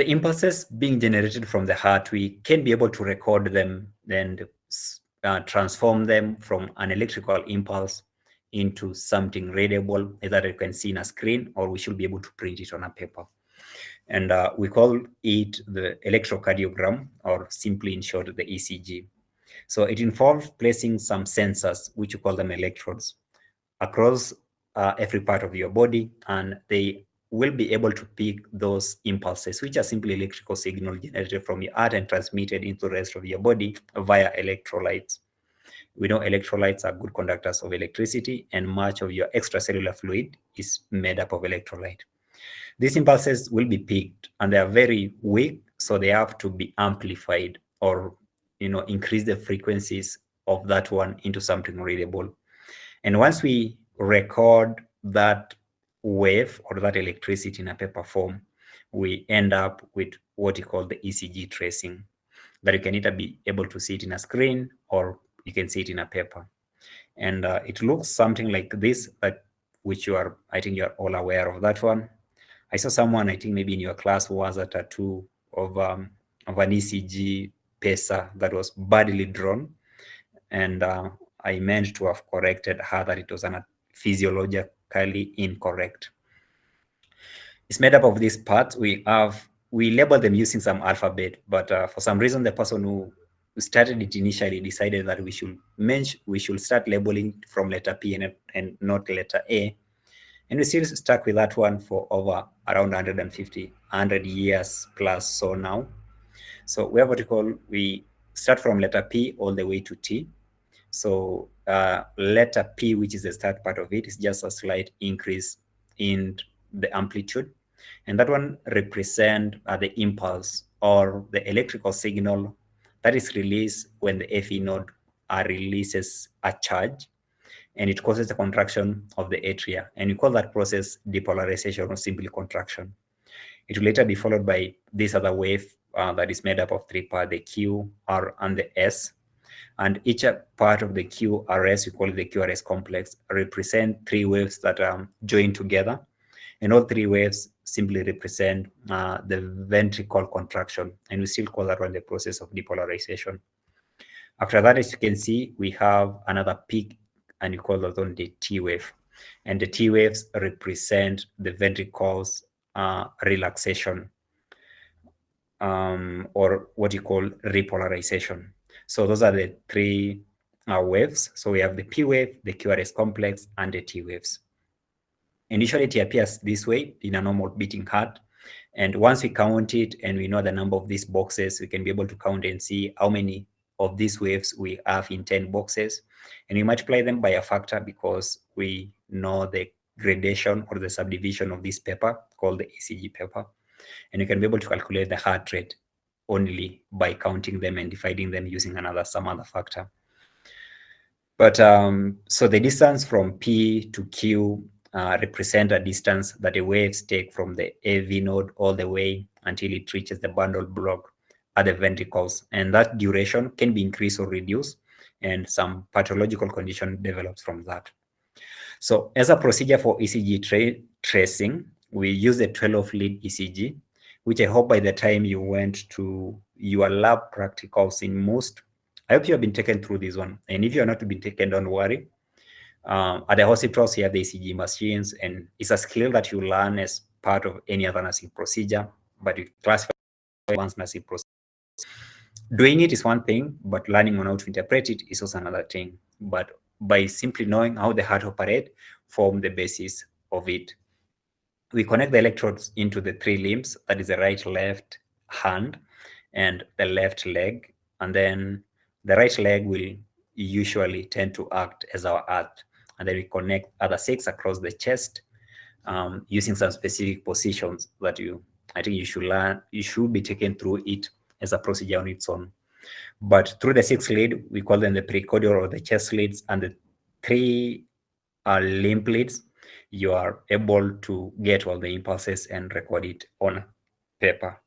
The impulses being generated from the heart, we can be able to record them and transform them from an electrical impulse into something readable, either you can see in a screen or we should be able to print it on a paper. And we call it the electrocardiogram, or simply in short, the ECG. So it involves placing some sensors, which we call them electrodes, across every part of your body, and they will be able to pick those impulses, which are simply electrical signal generated from your heart and transmitted into the rest of your body via electrolytes. We know electrolytes are good conductors of electricity, and much of your extracellular fluid is made up of electrolyte. These impulses will be picked, and they are very weak, so they have to be amplified, or increase the frequencies of that one into something readable. And once we record that wave or that electricity in a paper form, we end up with what you call the ECG tracing, that you can either be able to see it in a screen or you can see it in a paper. And it looks something like this, which I think you're all aware of that one. I saw someone, I think maybe in your class, who has a tattoo of an ECG pacer that was badly drawn. And I meant to have corrected her that it was physiologically incorrect. It's made up of these parts. We label them using some alphabet, but for some reason, the person who started it initially decided that we should start labeling from letter P and not letter A. And we still stuck with that one for over around 100 years plus so now. So we have what we start from letter P all the way to T. So letter P, which is the start part of it, is just a slight increase in the amplitude. And that one represents the impulse or the electrical signal that is released when the FE node releases a charge, and it causes the contraction of the atria. And you call that process depolarization or simply contraction. It will later be followed by this other wave that is made up of three parts, the Q, R, and the S. And each part of the QRS, we call it the QRS complex, represent three waves that are joined together. And all three waves simply represent the ventricle contraction. And we still call that one the process of depolarization. After that, as you can see, we have another peak, and we call that one the T wave. And the T waves represent the ventricle's relaxation, or what you call repolarization. So those are the three waves. So we have the P wave, the QRS complex, and the T waves. Initially, it appears this way in a normal beating heart. And once we count it and we know the number of these boxes, we can be able to count and see how many of these waves we have in 10 boxes. And we multiply them by a factor because we know the gradation or the subdivision of this paper called the ECG paper. And you can be able to calculate the heart rate only by counting them and dividing them using some other factor. But so the distance from P to Q represent a distance that the waves take from the AV node all the way until it reaches the bundle block at the ventricles. And that duration can be increased or reduced, and some pathological condition develops from that. So as a procedure for ECG tracing, we use the 12-lead ECG, which I hope by the time you went to your lab practicals in most, I hope you have been taken through this one. And if you are not been taken, don't worry. At the hospitals, you have the ECG machines, and it's a skill that you learn as part of any other nursing procedure, but you classify one's nursing procedure. Doing it is one thing, but learning on how to interpret it is also another thing. But by simply knowing how the heart operates, form the basis of it. We connect the electrodes into the three limbs, that is the right, left hand, and the left leg. And then the right leg will usually tend to act as our heart. And then we connect other 6 across the chest using some specific positions that I think you should learn. You should be taken through it as a procedure on its own. But through the 6 lead, we call them the precordial or the chest leads, and the 3 limb leads, you are able to get all the impulses and record it on paper.